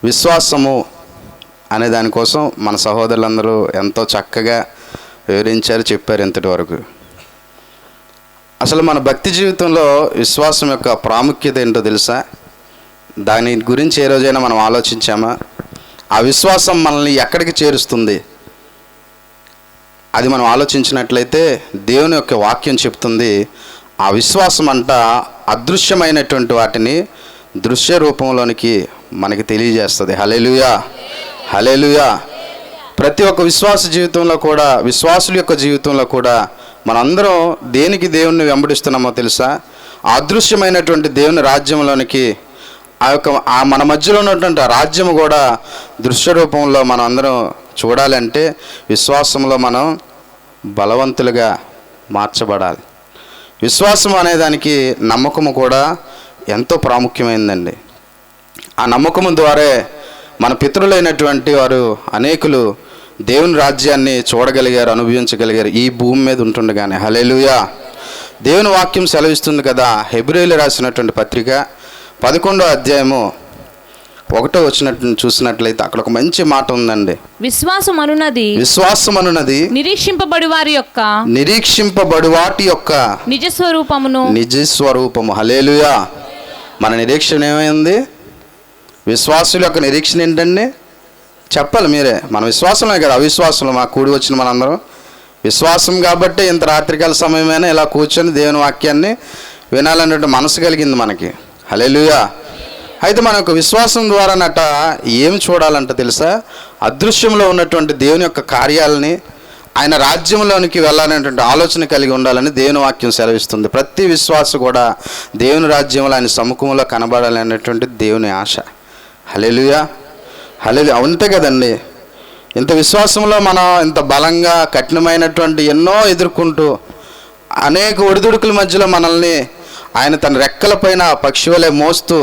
విశ్వాసము అనే దానికోసం మన సహోదరులందరూ ఎంతో చక్కగా వివరించారు, చెప్పారు ఇంతటి వరకు. అసలు మన భక్తి జీవితంలో విశ్వాసం యొక్క ప్రాముఖ్యత ఏంటో తెలుసా? దాని గురించి ఏ రోజైనా మనం ఆలోచించామా? ఆ విశ్వాసం మనల్ని ఎక్కడికి చేరుస్తుంది? అది మనం ఆలోచించినట్లయితే దేవుని యొక్క వాక్యం చెప్తుంది, ఆ విశ్వాసం అంట అదృశ్యమైనటువంటి వాటిని దృశ్య రూపంలోనికి మనకి తెలియజేస్తుంది. హల్లెలూయా, హల్లెలూయా. ప్రతి ఒక్క విశ్వాస జీవితంలో కూడా, విశ్వాసుల యొక్క జీవితంలో కూడా మనందరం దేనికి దేవుణ్ణి వెంబడిస్తున్నామో తెలుసా? అదృశ్యమైనటువంటి దేవుని రాజ్యంలోనికి, ఆ మన మధ్యలో ఉన్నటువంటి రాజ్యం కూడా దృశ్య రూపంలో మనం అందరం చూడాలంటే విశ్వాసంలో మనం బలవంతులుగా మార్చబడాలి. విశ్వాసం అనేదానికి నమ్మకము కూడా ఎంతో ప్రాముఖ్యమైందండి. ఆ నమ్మకము ద్వారా మన పితరులైనటువంటి వారు అనేకులు దేవుని రాజ్యాన్ని చూడగలిగారు, అనుభవించగలిగారు ఈ భూమి మీద ఉంటుండగానే. హల్లెలూయా. దేవుని వాక్యం సెలవిస్తుంది కదా, హెబ్రీయులు రాసినటువంటి పత్రిక 11వ అధ్యాయము 1వ వచనం చూసినట్లయితే అక్కడ ఒక మంచి మాట ఉందండి. విశ్వాసమనున్నది నిరీక్షింపబడు వాటి యొక్క నిజస్వరూపము. హల్లెలూయా. మన నిరీక్షణ ఏమైంది? విశ్వాసుల యొక్క నిరీక్షణ ఏంటండి? చెప్పాలి మీరే. మన విశ్వాసమే కదా, అవిశ్వాసంలో మా కూడి వచ్చిన మనందరం విశ్వాసం కాబట్టి ఇంత రాత్రికాల సమయమైనా ఇలా కూర్చొని దేవుని వాక్యాన్ని వినాలన్నట్టు మనసు కలిగింది మనకి. హల్లెలూయా. అయితే మన యొక్క విశ్వాసం ద్వారానట ఏం చూడాలంట తెలుసా? అదృశ్యంలో ఉన్నటువంటి దేవుని యొక్క కార్యాలని, ఆయన రాజ్యంలోనికి వెళ్ళాలనేటువంటి ఆలోచన కలిగి ఉండాలని దేవుని వాక్యం సెలవిస్తుంది. ప్రతి విశ్వాస కూడా దేవుని రాజ్యంలో, ఆయన సముఖంలో కనబడాలి అనేటువంటి దేవుని ఆశ. హల్లెలూయా, హల్లెలూయా. అంతే కదండి. ఇంత విశ్వాసంలో మనం ఇంత బలంగా కఠినమైనటువంటి ఎన్నో ఎదుర్కొంటూ అనేక ఒడిదుడుకుల మధ్యలో మనల్ని ఆయన తన రెక్కల పైన పక్షి వలె మోస్తూ,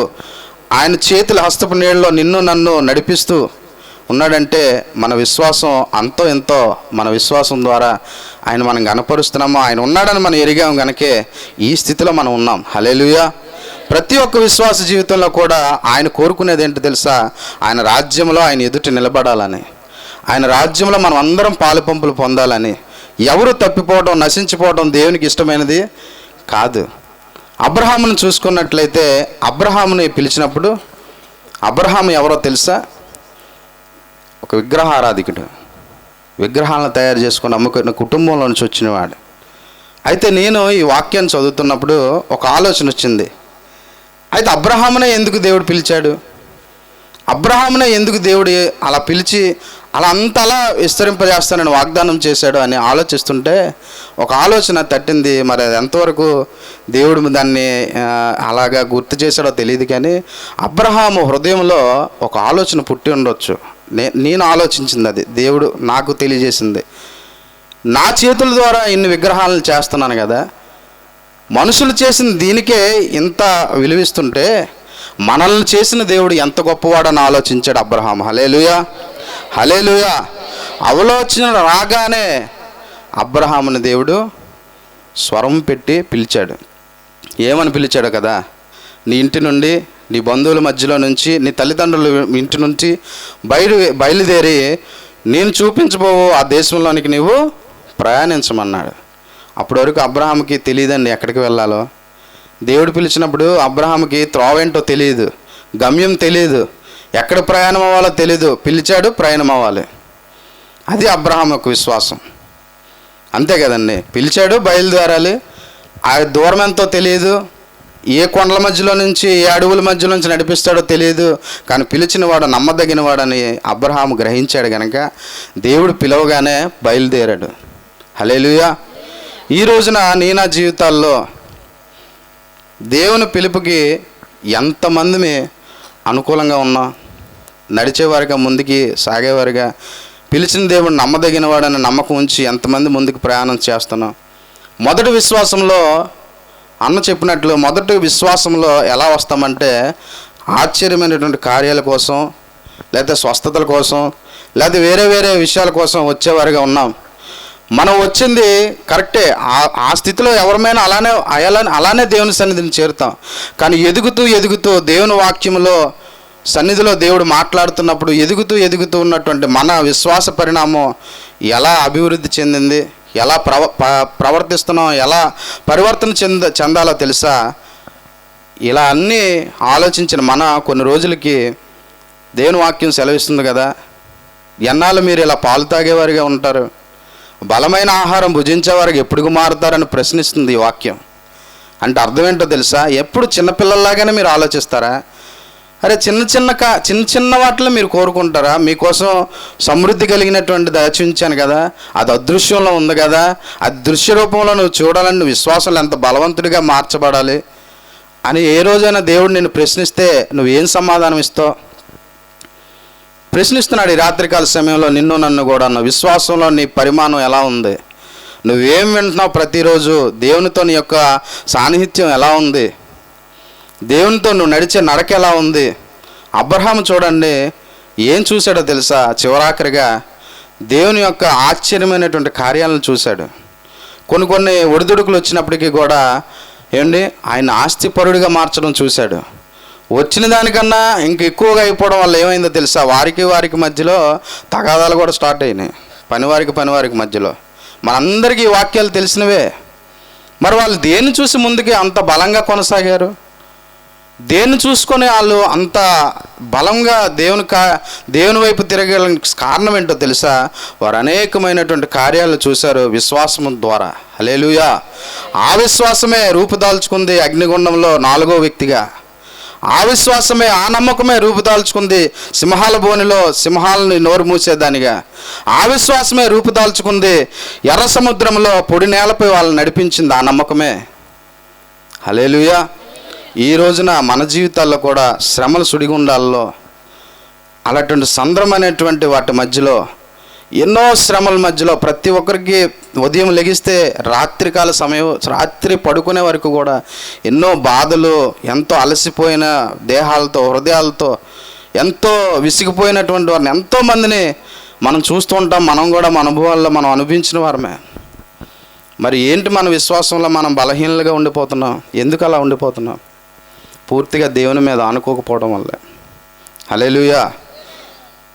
ఆయన చేతుల హస్తపు నీళ్ళలో నిన్ను నన్ను నడిపిస్తూ ఉన్నాడంటే మన విశ్వాసం అంతో ఎంతో, మన విశ్వాసం ద్వారా ఆయన మనం గనపరుస్తున్నాము. ఆయన ఉన్నాడని మనం ఎరిగాము కనుకే ఈ స్థితిలో మనం ఉన్నాం. హల్లెలూయా. ప్రతి ఒక్క విశ్వాస జీవితంలో కూడా ఆయన కోరుకునేది ఏంటో తెలుసా? ఆయన రాజ్యంలో ఆయన ఎదుట నిలబడాలని, ఆయన రాజ్యంలో మనం అందరం పాలుపంపులు పొందాలని. ఎవరు తప్పిపోవడం, నశించిపోవడం దేవునికి ఇష్టమైనది కాదు. అబ్రహామును చూసుకున్నట్లయితే, అబ్రహాముని పిలిచినప్పుడు, అబ్రహాము ఎవరో తెలుసా? ఒక విగ్రహారాధికుడు, విగ్రహాలను తయారు చేసుకుని అమ్ముకున్న కుటుంబంలో నుంచి వచ్చినవాడు. అయితే నేను ఈ వాక్యాన్ని చదువుతున్నప్పుడు ఒక ఆలోచన వచ్చింది. అయితే అబ్రహామునే ఎందుకు దేవుడు పిలిచాడు? అబ్రహామునే ఎందుకు దేవుడు అలా పిలిచి అలా అంతలా విస్తరింపజేస్తానని వాగ్దానం చేశాడు అని ఆలోచిస్తుంటే ఒక ఆలోచన తట్టింది. మరి అది ఎంతవరకు దేవుడు దాన్ని అలాగా గుర్తు చేశాడో తెలియదు, కానీ అబ్రహాము హృదయంలో ఒక ఆలోచన పుట్టి ఉండొచ్చు. నేను ఆలోచించింది అది దేవుడు నాకు తెలియజేసింది. నా చేతుల ద్వారా ఇన్ని విగ్రహాలను చేస్తున్నాను కదా, మనుషులు చేసిన దీనికే ఇంత విలువిస్తుంటే మనల్ని చేసిన దేవుడు ఎంత గొప్పవాడని ఆలోచించాడు అబ్రహాం. హల్లెలూయా, హల్లెలూయా. ఆలోచన రాగానే అబ్రహాముని దేవుడు స్వరం పెట్టి పిలిచాడు. ఏమని పిలిచాడు కదా? నీ ఇంటి నుండి, నీ బంధువుల మధ్యలో నుంచి, నీ తల్లిదండ్రుల ఇంటి నుంచి బయలుదేరి నేను చూపించబోవు ఆ దేశంలోనికి నీవు ప్రయాణించమన్నాడు. అప్పటి వరకు అబ్రహాముకి తెలియదండి ఎక్కడికి వెళ్ళాలో. దేవుడు పిలిచినప్పుడు అబ్రహాముకి త్రోవేంటో తెలియదు, గమ్యం తెలియదు, ఎక్కడ ప్రయాణం అవ్వాలో తెలియదు. పిలిచాడు, ప్రయాణం అవ్వాలి. అది అబ్రహాం యొక్క విశ్వాసం. అంతే కదండి. పిలిచాడు, బయలుదేరాలి. ఆ దూరం ఎంతో తెలియదు, ఏ కొండల మధ్యలో నుంచి, ఏ అడవుల మధ్యలో నుంచి నడిపిస్తాడో తెలియదు, కానీ పిలిచిన వాడు నమ్మదగిన వాడని అబ్రహాము గ్రహించాడు కనుక దేవుడు పిలవగానే బయలుదేరాడు. హల్లెలూయా. ఈ రోజున నా జీవితాల్లో దేవుని పిలుపుకి ఎంతమంది అనుకూలంగా ఉన్నా, నడిచేవారిగా, ముందుకి సాగేవారిగా, పిలిచిన దేవుడు నమ్మదగిన వాడని నమ్మకం ఉంచి ఎంతమంది ముందుకు ప్రయాణం చేస్తున్నాం. మొదటి విశ్వాసంలో అన్న చెప్పినట్లు మొదటి విశ్వాసంలో ఎలా వస్తామంటే ఆశ్చర్యమైనటువంటి కార్యాల కోసం, లేకపోతే స్వస్థతల కోసం, లేకపోతే వేరే వేరే విషయాల కోసం వచ్చేవారిగా ఉన్నాం. మనం వచ్చింది కరెక్టే, ఆ స్థితిలో ఎవరమైనా అలానే దేవుని సన్నిధిని చేరుతాం. కానీ ఎదుగుతూ దేవుని వాక్యంలో సన్నిధిలో దేవుడు మాట్లాడుతున్నప్పుడు ఎదుగుతూ ఉన్నటువంటి మన విశ్వాస పరిణామం ఎలా అభివృద్ధి చెందింది, ఎలా ప్రవర్తిస్తున్నాం, ఎలా పరివర్తన చెందాలో తెలుసా? ఇలా అన్నీ ఆలోచించిన మన కొన్ని రోజులకి దేవుని వాక్యం సెలవిస్తుంది కదా, ఎన్నాళ్ళు మీరు ఇలా పాలు తాగేవారిగా ఉంటారు, బలమైన ఆహారం భుజించేవారికి ఎప్పుడు మారుతారని ప్రశ్నిస్తుంది ఈ వాక్యం. అంటే అర్థం ఏంటో తెలుసా? ఎప్పుడు చిన్నపిల్లల్లాగానే మీరు ఆలోచిస్తారా? అరే చిన్న వాటిలో మీరు కోరుకుంటారా? మీకోసం సమృద్ధి కలిగినటువంటి దయచుంచాను కదా, అది అదృశ్యంలో ఉంది కదా, అది దృశ్య రూపంలో నువ్వు చూడాలని విశ్వాసంలో ఎంత బలవంతుడిగా మార్చబడాలి అని ఏ రోజైనా దేవుడు నిన్ను ప్రశ్నిస్తే నువ్వేం సమాధానం ఇస్తావు? ప్రశ్నిస్తున్నాడు ఈ రాత్రికాల సమయంలో నిన్ను నన్ను కూడా. విశ్వాసంలో నీ పరిమాణం ఎలా ఉంది? నువ్వేం వింటున్నావు ప్రతిరోజు? దేవునితో నీ యొక్క సాన్నిహిత్యం ఎలా ఉంది? దేవునితో నువ్వు నడిచే నడక ఎలా ఉంది? అబ్రహాము చూడండి ఏం చూశాడో తెలుసా? చివరాఖరిగా దేవుని యొక్క ఆశ్చర్యమైనటువంటి కార్యాలను చూశాడు. కొన్ని ఒడిదుడుకులు వచ్చినప్పటికీ కూడా ఆయన ఆస్తిపరుడిగా మార్చడం చూశాడు. వచ్చిన దానికన్నా ఇంక ఎక్కువగా అయిపోవడం వల్ల ఏమైందో తెలుసా? వారికి మధ్యలో తగాదాలు కూడా స్టార్ట్ అయినాయి. పనివారికి మధ్యలో. మనందరికీ ఈ వాక్యాలు తెలిసినవే. మరి వాళ్ళు దేన్ని చూసి ముందుకి అంత బలంగా కొనసాగారు? దేన్ని చూసుకొని వాళ్ళు అంత బలంగా దేవుని వైపు తిరగడానికి కారణం ఏంటో తెలుసా? వారు అనేకమైనటువంటి కార్యాలను చూశారు విశ్వాసము ద్వారా. హల్లెలూయా. ఆ విశ్వాసమే రూపుదాల్చుకుంది అగ్నిగుండంలో 4వ వ్యక్తిగా. ఆ విశ్వాసమే, ఆ నమ్మకమే రూపుదాల్చుకుంది సింహాల బోనిలో సింహాలని నోరు మూసేదానిగా. ఆ విశ్వాసమే రూపుదాల్చుకుంది ఎర్ర సముద్రంలో పొడి నేలపై వాళ్ళని నడిపించింది ఆ నమ్మకమే. హల్లెలూయా. ఈ రోజున మన జీవితాల్లో కూడా శ్రమల సుడిగుండాల్లో అలాంటి సంద్రమైనటువంటి వాటి మధ్యలో, ఎన్నో శ్రమల మధ్యలో ప్రతి ఒక్కరికి ఉదయం లెగిస్తే రాత్రి పడుకునే వరకు కూడా ఎన్నో బాధలు, ఎంతో అలసిపోయిన దేహాలతో, హృదయాలతో, ఎంతో విసిగిపోయినటువంటి వారిని ఎంతోమందిని మనం చూస్తూ ఉంటాం. మనం కూడా మన అనుభవాల్లో మనం అనుభవించిన వారమే. మరి ఏంటి మన విశ్వాసంలో మనం బలహీనలుగా ఉండిపోతున్నాం? ఎందుకు అలా ఉండిపోతున్నాం? పూర్తిగా దేవుని మీద ఆనుకోకపోవడం వల్లే. హల్లెలూయా.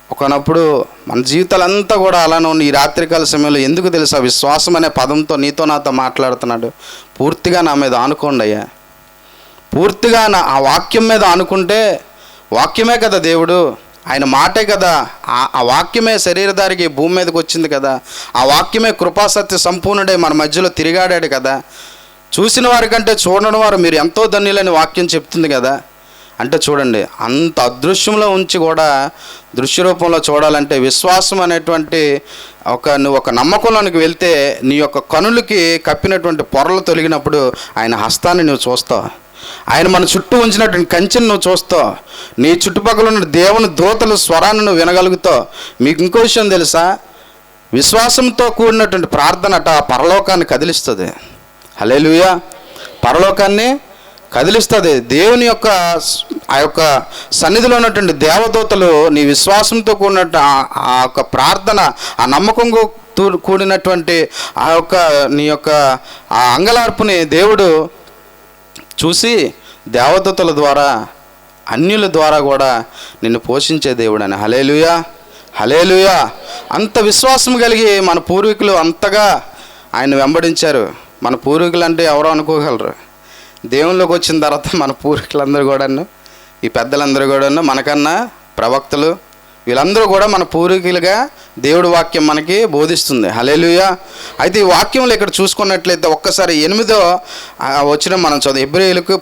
ఒకనప్పుడు మన జీవితాలంతా కూడా అలానే ఉన్న ఈ రాత్రికాల సమయంలో ఎందుకు తెలుసా? విశ్వాసం అనే పదంతో నీతో నాతో మాట్లాడుతున్నాడు. పూర్తిగా నా మీద ఆనుకోండి అయ్యా. పూర్తిగా ఆ వాక్యం మీద ఆనుకుంటే, వాక్యమే కదా దేవుడు, ఆయన మాటే కదా, ఆ వాక్యమే శరీరధారికి భూమి మీదకి వచ్చింది కదా, ఆ వాక్యమే కృపాసత్య సంపూర్ణుడే మన మధ్యలో తిరిగాడాడు కదా. చూసిన వారికంటే చూడని వారు మీరు ఎంతో ధన్యులని వాక్యం చెప్తుంది కదా. అంటే చూడండి, అంత అదృశ్యంలో ఉంచి కూడా దృశ్య రూపంలో చూడాలంటే విశ్వాసం అనేటువంటి నువ్వు ఒక నమ్మకంలోనికి వెళ్తే నీ యొక్క కనులకి కప్పినటువంటి పొరలు తొలగినప్పుడు ఆయన హస్తాన్ని నువ్వు చూస్తావు. ఆయన మన చుట్టూ ఉంచినటువంటి కంచెను నువ్వు చూస్తావు. నీ చుట్టుపక్కల ఉన్న దేవుని దూతల స్వరాన్ని నువ్వు వినగలుగుతావు. మీకు ఇంకో విషయం తెలుసా? విశ్వాసంతో కూడినటువంటి ప్రార్థనట పరలోకాన్ని కదిలిస్తుంది. హల్లెలూయా. పరలోకాన్ని కదిలిస్తుంది. దేవుని యొక్క ఆ యొక్క సన్నిధిలో ఉన్నటువంటి దేవదూతలు నీ విశ్వాసంతో కూడినట్టు ఆ యొక్క ప్రార్థన, ఆ నమ్మకంగా కూడినటువంటి ఆ యొక్క నీ యొక్క ఆ అంగలార్పుని దేవుడు చూసి దేవదూతల ద్వారా, అన్యుల ద్వారా కూడా నిన్ను పోషించే దేవుడు అని. హల్లెలూయా. హల్లెలూయా. అంత విశ్వాసం కలిగి మన పూర్వీకులు అంతగా ఆయన వెంబడించారు. మన పూర్వీకులు అంటే ఎవరో అనుకోగలరు? దేవునిలోకి వచ్చిన తర్వాత మన పూర్వీకులందరూ కూడాను, ఈ పెద్దలందరూ కూడాను, మనకన్నా ప్రవక్తలు, వీళ్ళందరూ కూడా మన పూర్వీకులుగా దేవుడి వాక్యం మనకి బోధిస్తుంది. హల్లెలూయా. అయితే ఈ వాక్యంలో ఇక్కడ చూసుకున్నట్లయితే ఒక్కసారి 8వ వచనం మనం చదువు. హెబ్రీయులకు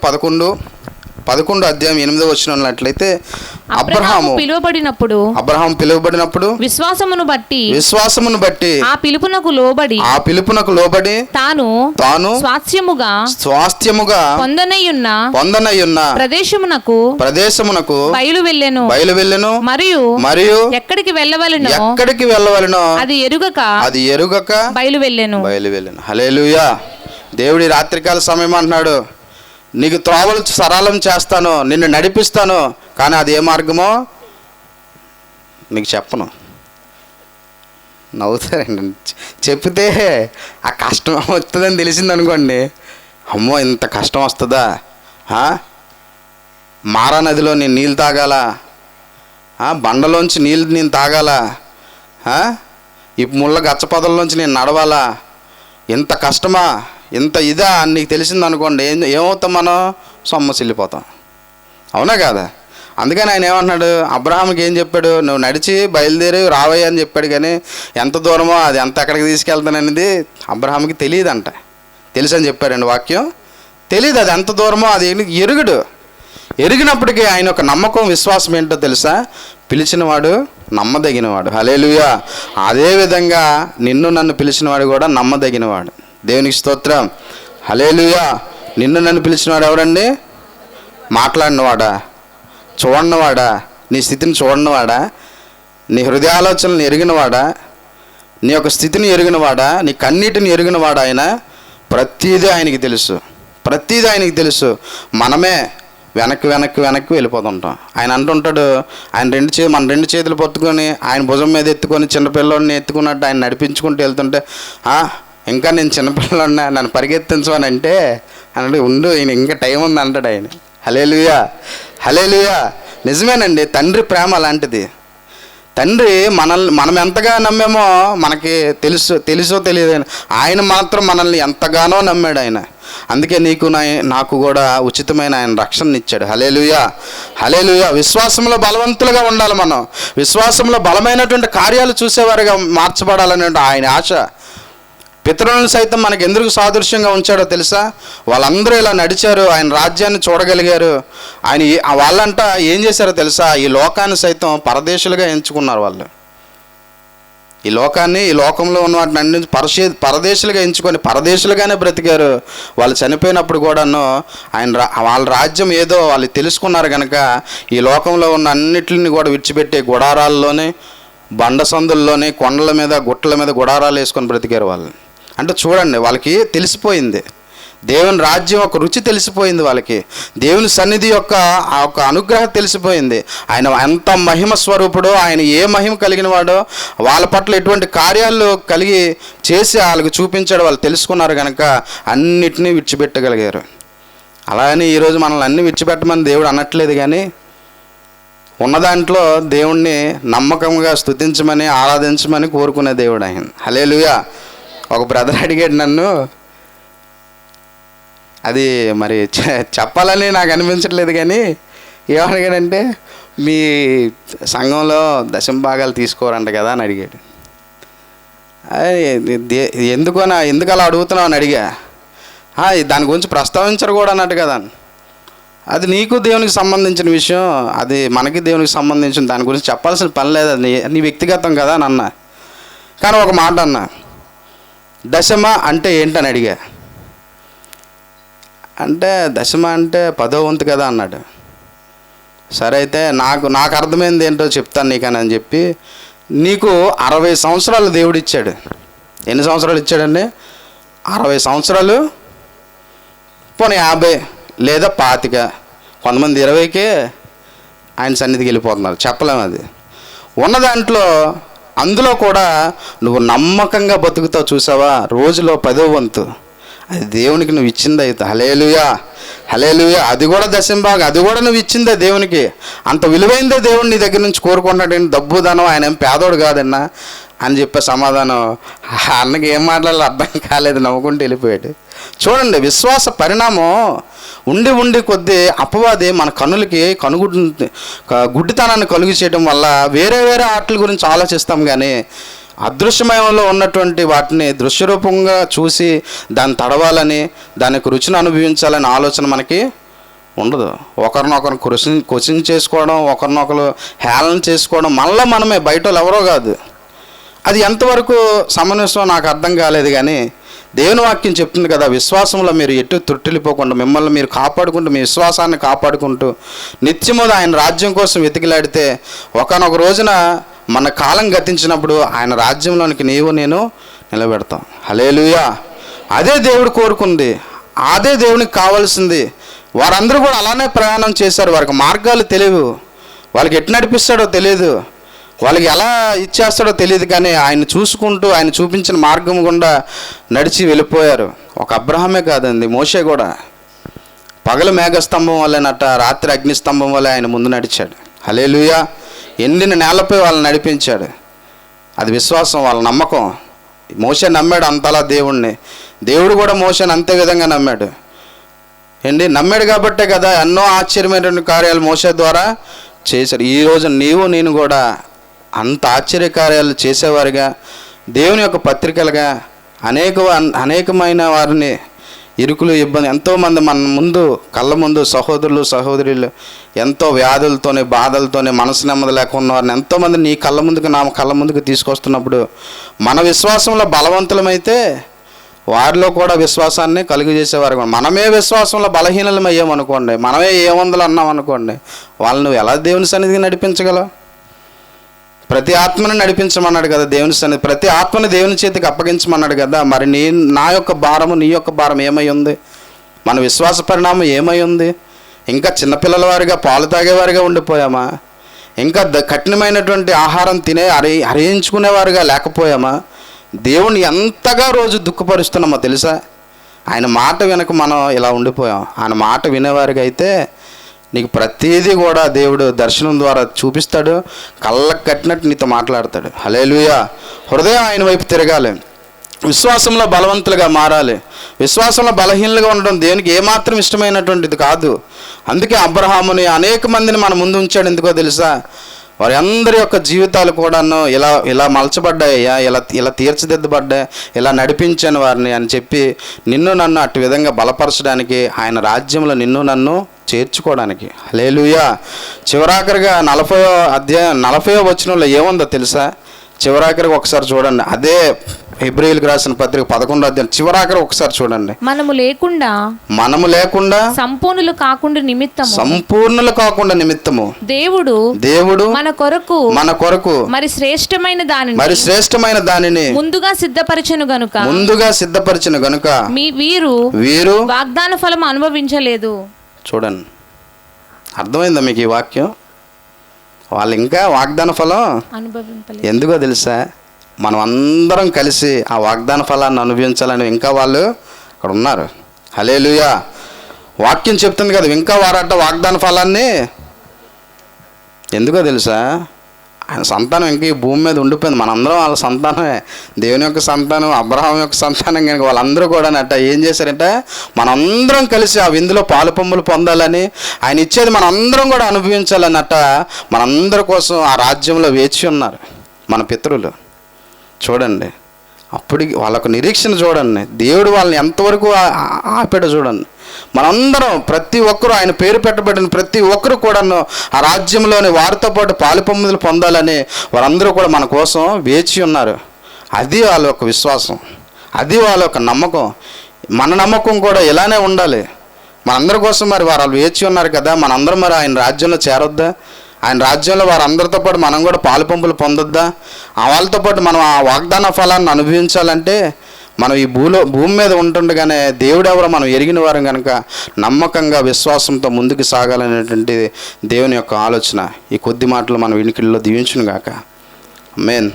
11 అధ్యాయం 8వ వచనం ఉన్నట్లయితే అబ్రహాము పిలువబడినప్పుడు విశ్వాసమును బట్టి ఆ పిలుపునకు లోబడి తాను స్వాస్థ్యముగా పొందనయ్యున్న ప్రదేశమునకు బయలువెళ్ళెను మరియు ఎక్కడికి వెళ్ళవలెనో అది ఎరుగక బయలువెళ్ళెను. హల్లెలూయా. దేవుడి రాత్రికాల సమయం అంటున్నాడు, నీకు త్రోవలు సరళం చేస్తాను, నిన్ను నడిపిస్తాను, కానీ అది ఏ మార్గమో నీకు చెప్పను. నవ్వుతారండి. చెప్తే ఆ కష్టం వస్తుందని తెలిసింది అనుకోండి, అమ్మో ఇంత కష్టం వస్తుందా, మారా నదిలో నేను నీళ్ళు తాగాల, బండలోంచి నీళ్ళు నేను తాగాలా, ఈ ముళ్ళ గచ్చపొదల్లోంచి నేను నడవాలా, ఇంత కష్టమా, ఇంత ఇదా అని నీకు తెలిసిందనుకోండి, ఏమవుతాం మనం? సొమ్మసిల్లిపోతాం. అవునా కాదా? అందుకని ఆయన ఏమంటున్నాడు, అబ్రహాంకి ఏం చెప్పాడు? నువ్వు నడిచి బయలుదేరి రావయ్య అని చెప్పాడు. కానీ ఎంత దూరమో, అది ఎంత ఎక్కడికి తీసుకెళ్తాననేది అబ్రహాంకి తెలియదంట. తెలుసు అని చెప్పాడండి వాక్యం. తెలియదు అది ఎంత దూరమో, అది ఎరుగుడు. ఎరిగినప్పటికీ ఆయన ఒక నమ్మకం, విశ్వాసం ఏంటో తెలుసా? పిలిచినవాడు నమ్మదగినవాడు. హల్లెలూయా. అదేవిధంగా నిన్ను నన్ను పిలిచినవాడు కూడా నమ్మదగినవాడు. దేవునికి స్తోత్రం. హల్లెలూయా. నిన్ను నన్ను పిలిచినవాడు ఎవరండి? మాట్లాడినవాడా? చూడనివాడా? నీ స్థితిని చూడనివాడా? నీ హృదయాలోచనలను ఎరిగినవాడా? నీ యొక్క స్థితిని ఎరిగినవాడా? నీ కన్నీటిని ఎరిగినవాడా? ఆయన ప్రతిదీ ఆయనకి తెలుసు. ప్రతిదీ ఆయనకి తెలుసు. మనమే వెనక్కి వెనక్కి వెనక్కి వెళ్ళిపోతుంటాం. ఆయన అంటుంటాడు, ఆయన మన రెండు చేతులు పట్టుకొని ఆయన భుజం మీద ఎత్తుకొని చిన్నపిల్లోడిని ఎత్తుకున్నట్టు ఆయన నడిపించుకుంటూ వెళ్తుంటే, ఇంకా నేను చిన్నపిల్లోడినా, నన్ను పరిగెత్తించమని అంటే అన్నాడు, ఉండు ఈయన ఇంకా టైం ఉంది అంటాడు ఆయన. హల్లెలూయా. హల్లెలూయా. నిజమేనండి, తండ్రి ప్రేమ అలాంటిది. తండ్రి మనం ఎంతగా నమ్మామో మనకి తెలుసో తెలియదు, ఆయన మాత్రం మనల్ని ఎంతగానో నమ్మాడు ఆయన. అందుకే నాకు కూడా ఉచితమైన ఆయన రక్షణ ఇచ్చాడు. హల్లెలూయా. హల్లెలూయా. విశ్వాసంలో బలవంతులుగా ఉండాలి మనం. విశ్వాసంలో బలమైనటువంటి కార్యాలు చూసేవారుగా మార్చబడాలనే ఆయన ఆశ. పితరులను సైతం మనకు ఎందుకు సాదృశ్యంగా ఉంచాడో తెలుసా? వాళ్ళందరూ ఇలా నడిచారు, ఆయన రాజ్యాన్ని చూడగలిగారు. వాళ్ళంట ఏం చేశారో తెలుసా? ఈ లోకాన్ని సైతం పరదేశులుగా ఎంచుకున్నారు. వాళ్ళు ఈ లోకంలో ఉన్న వాటిని అన్ని పరదేశులుగా ఎంచుకొని పరదేశులుగానే బ్రతికారు. వాళ్ళు చనిపోయినప్పుడు కూడాను వాళ్ళ రాజ్యం ఏదో వాళ్ళు తెలుసుకున్నారు కనుక ఈ లోకంలో ఉన్న అన్నిటిని కూడా విడిచిపెట్టి గుడారాల్లోనే, బండ సందుల్లోనే, కొండల మీద, గుట్టల మీద గుడారాలు వేసుకొని బ్రతికారు వాళ్ళు. అంటే చూడండి, వాళ్ళకి తెలిసిపోయింది దేవుని రాజ్యం ఒక రుచి తెలిసిపోయింది. వాళ్ళకి దేవుని సన్నిధి యొక్క ఆ యొక్క అనుగ్రహం తెలిసిపోయింది. ఆయన ఎంత మహిమ స్వరూపుడో, ఆయన ఏ మహిమ కలిగిన వాడో, వాళ్ళ పట్ల ఎటువంటి కార్యాలు కలిగి చేసి వాళ్ళకి చూపించాడో వాళ్ళు తెలుసుకున్నారు కనుక అన్నిటినీ విడిచిపెట్టగలిగారు. అలాగని ఈరోజు మనల్ని అన్నీ విడిచిపెట్టమని దేవుడు అనట్లేదు, కానీ ఉన్న దాంట్లో దేవుణ్ణి నమ్మకంగా స్తుతించమని, ఆరాధించమని కోరుకునే దేవుడు ఆయన. హల్లెలూయా. ఒక బ్రదర్ అడిగాడు నన్ను, అది మరి చెప్పాలని నాకు అనిపించట్లేదు, కానీ ఏమడిగాడంటే, మీ సంఘంలో దశంభాగాలు తీసుకోరంట కదా అని అడిగాడు. ఎందుకు అలా అడుగుతున్నావు అని అడిగా. దాని గురించి ప్రస్తావించరు కూడా అన్నట్టు కదా. అది నీకు దేవునికి సంబంధించిన విషయం, అది మనకి దేవునికి సంబంధించిన, దాని గురించి చెప్పాల్సిన పని లేదు, అది నీ వ్యక్తిగతం కదా అని అన్నా. కానీ ఒక మాట అన్నా, దశమ అంటే ఏంటని అడిగా. అంటే దశమ అంటే 10వ వంతు కదా అన్నాడు. సరే అయితే నాకు అర్థమైంది ఏంటో చెప్తాను నీకని అని చెప్పి, నీకు 60 సంవత్సరాలు దేవుడు ఇచ్చాడు. ఎన్ని సంవత్సరాలు ఇచ్చాడండి? 60 సంవత్సరాలు, పోనీ 50 లేదా 25, కొంతమంది 20కే ఆయన సన్నిధికి వెళ్ళిపోతున్నారు. చెప్పలేము. అది ఉన్న దాంట్లో అందులో కూడా నువ్వు నమ్మకంగా బతుకుతావు చూసావా, రోజులో 10వ వంతు అది దేవునికి నువ్వు ఇచ్చింది అయితే. హల్లెలూయా. హల్లెలూయా. అది కూడా దశంభాగం, అది కూడా నువ్వు ఇచ్చిందే దేవునికి. అంత విలువైందే దేవుడు నీ దగ్గర నుంచి కోరుకుంటాడు. డబ్బు ధనం, ఆయన ఏం పేదోడు కాదన్నా అని చెప్పే సమాధానం అన్నకి ఏం మాట్లాడాలో అర్థం కాలేదు, నవ్వుకుంటూ వెళ్ళిపోయాడు. చూడండి, విశ్వాస పరిణామం ఉండి కొద్దీ అపవాది మన కన్నులకి గుడ్డితనాన్ని కలుగు చేయడం వల్ల వేరే ఆటల గురించి ఆలోచిస్తాం, కానీ అదృశ్యమయంలో ఉన్నటువంటి వాటిని దృశ్యరూపంగా చూసి దాన్ని తడవాలని, దానికి రుచిని అనుభవించాలనే ఆలోచన మనకి ఉండదు. ఒకరినొకరు క్వశ్చన్ చేసుకోవడం, ఒకరినొకరు హేళన చేసుకోవడం, మనమే, బయట వాళ్ళు ఎవరో కాదు. అది ఎంతవరకు సమన్వయం నాకు అర్థం కాలేదు, కానీ దేవుని వాక్యం చెప్తుంది కదా, విశ్వాసంలో మీరు ఎటు త్రుట్టిల్లిపోకుండా మిమ్మల్ని మీరు కాపాడుకుంటూ, మీ విశ్వాసాన్ని కాపాడుకుంటూ నిత్యము ఆయన రాజ్యం కోసం వెతికిలాడితే ఒకనొక రోజున మన కాలం గతించినప్పుడు ఆయన రాజ్యంలోనికి నీవు నేను నిలబెడతాం. హల్లెలూయా. అదే దేవుడు కోరుకుంది, అదే దేవునికి కావాల్సింది. వారందరూ కూడా అలానే ప్రయాణం చేశారు. వారికి మార్గాలు తెలియవు, వాళ్ళకి ఎటు నడిపిస్తాడో తెలియదు, వాళ్ళకి ఎలా ఇచ్చేస్తాడో తెలియదు, కానీ ఆయన చూసుకుంటూ ఆయన చూపించిన మార్గం గుండా నడిచి వెళ్ళిపోయారు. ఒక అబ్రహామే కాదండి, మోషే కూడా పగలు మేఘస్తంభం వల్లనట, రాత్రి అగ్నిస్తంభం వల్ల ఆయన ముందు నడిచాడు. హల్లెలూయా. ఎండిన నేలపై వాళ్ళని నడిపించాడు. అది విశ్వాసం, వాళ్ళ నమ్మకం. మోషే నమ్మాడు అంతలా దేవుణ్ణి. దేవుడు కూడా మోషేని అంతే విధంగా నమ్మాడు. నమ్మాడు కాబట్టే కదా ఎన్నో ఆశ్చర్యమైనటువంటి కార్యాలు మోషే ద్వారా చేశాడు. ఈరోజు నీవు నేను కూడా అంత ఆశ్చర్య కార్యాలు చేసేవారుగా, దేవుని యొక్క పత్రికలుగా అనేకమైన వారిని ఇరుకులు ఇబ్బంది ఎంతోమంది మన ముందు కళ్ళ ముందు సహోదరులు సహోదరులు ఎంతో వ్యాధులతోనే బాధలతోనే మనసు నెమ్మది లేకుండా వారిని ఎంతోమంది నీ కళ్ళ ముందుకు నా కళ్ళ ముందుకు తీసుకొస్తున్నప్పుడు మన విశ్వాసంలో బలవంతులమైతే వారిలో కూడా విశ్వాసాన్ని కలుగజేసేవారు. మనమే విశ్వాసంలో బలహీనలం అయ్యామనుకోండి, మనమే ఏమందులు అన్నాం అనుకోండి, వాళ్ళని నువ్వు ఎలా దేవుని సన్నిధికి నడిపించగలవు? ప్రతి ఆత్మని నడిపించమన్నాడు కదా దేవుని సన్నిధి, ప్రతి ఆత్మని దేవుని చేతికి అప్పగించమన్నాడు కదా. మరి నా యొక్క భారము నీ యొక్క భారం ఏమై ఉంది? మన విశ్వాస పరిణామం ఏమై ఉంది? ఇంకా చిన్నపిల్లల వారిగా పాలు తాగేవారిగా ఉండిపోయామా? ఇంకా కఠినమైనటువంటి ఆహారం తినే హరించుకునేవారుగా లేకపోయామా? దేవుని ఎంతగా రోజు దుఃఖపరుస్తున్నామో తెలుసా? ఆయన మాట వెనక మనం ఇలా ఉండిపోయాం. ఆయన మాట వినేవారిగా అయితే నీకు ప్రతిదీ కూడా దేవుడు దర్శనం ద్వారా చూపిస్తాడు, కళ్ళకు కట్టినట్టు నీతో మాట్లాడతాడు. హల్లెలూయా. హృదయం ఆయన వైపు తిరగాలి, విశ్వాసంలో బలవంతులుగా మారాలి. విశ్వాసంలో బలహీనలుగా ఉండడం దేవునికి ఏమాత్రం ఇష్టమైనటువంటిది కాదు. అందుకే అబ్రహాముని అనేక మందిని మన ముందు ఉంచాడు. ఎందుకో తెలుసా? వారి అందరి యొక్క జీవితాలు కూడాను ఇలా మలచబడ్డాయ్యా, ఇలా తీర్చిదిద్దబడ్డాయి, ఇలా నడిపించాను వారిని అని చెప్పి నిన్ను నన్ను అటు విధంగా బలపరచడానికి, ఆయన రాజ్యంలో నిన్ను నన్ను చేర్చుకోవడానికి. హల్లెలూయా. చివరాఖరిగా 40వ వచనంలో ఏముందో తెలుసా? చివరాఖరికి ఒకసారి చూడండి. అదే హెబ్రీయులకు రాసిన పత్రిక 11వ అధ్యాయం చివరాఖరి ఒకసారి చూడండి. మనము లేకుండా సంపూర్ణులు కాకుండా నిమిత్తము దేవుడు మన కొరకు మరి శ్రేష్టమైన దానిని ముందుగా సిద్ధపరిచెను గనుక వీరు వాగ్దాన ఫలం అనుభవించలేదు. చూడండి, అర్థమైందా మీకు ఈ వాక్యం? వాళ్ళు ఇంకా వాగ్దాన ఫలం అనుభవించలేదు. ఎందుకో తెలుసా? మనం అందరం కలిసి ఆ వాగ్దాన ఫలాన్ని అనుభవించాలని ఇంకా వాళ్ళు అక్కడ ఉన్నారు. హల్లెలూయా. వాక్యం చెప్తుంది కదా, ఇంకా వారట వాగ్దాన ఫలాన్ని. ఎందుకో తెలుసా? ఆయన సంతానం ఇంకా ఈ భూమి మీద ఉండిపోయింది. మనందరం వాళ్ళ సంతానమే, దేవుని యొక్క సంతానం, అబ్రహాం యొక్క సంతానం. కనుక వాళ్ళందరూ కూడా ఏం చేశారంటే మనందరం కలిసి ఆ విందులో పాలు పంపులు పొందాలని, ఆయన ఇచ్చేది మనందరం కూడా అనుభవించాలని మనందరి కోసం ఆ రాజ్యంలో వేచి ఉన్నారు మన పితరులు. చూడండి, అప్పటికి వాళ్ళకు నిరీక్షణ చూడండి. దేవుడు వాళ్ళని ఎంతవరకు ఆపాడో చూడండి. మనందరం ప్రతి ఒక్కరూ ఆయన పేరు పెట్టబడిన ప్రతి ఒక్కరు కూడాను ఆ రాజ్యంలోని వారితో పాటు పాలుపొమ్ములు పొందాలని వారందరూ కూడా మన కోసం వేచి ఉన్నారు. అది వాళ్ళ యొక్క విశ్వాసం, అది వాళ్ళ యొక్క నమ్మకం. మన నమ్మకం కూడా ఇలానే ఉండాలి. మనందరి కోసం మరి వారు వేచి ఉన్నారు కదా, మనందరం మరి ఆయన రాజ్యంలో చేరొద్దా? ఆయన రాజ్యంలో వారందరితో పాటు మనం కూడా పాలు పంపులు పొందొద్దా? వాళ్ళతో పాటు మనం ఆ వాగ్దాన ఫలాన్ని అనుభవించాలంటే మనం ఈ భూమి మీద ఉంటుండగానే దేవుడు ఎవరో మనం ఎరిగిన వారం కనుక నమ్మకంగా విశ్వాసంతో ముందుకు సాగాలనేటువంటి దేవుని యొక్క ఆలోచన ఈ కొద్ది మాటలు మన వినికిడిలో దీవించును గాక. ఆమేన్.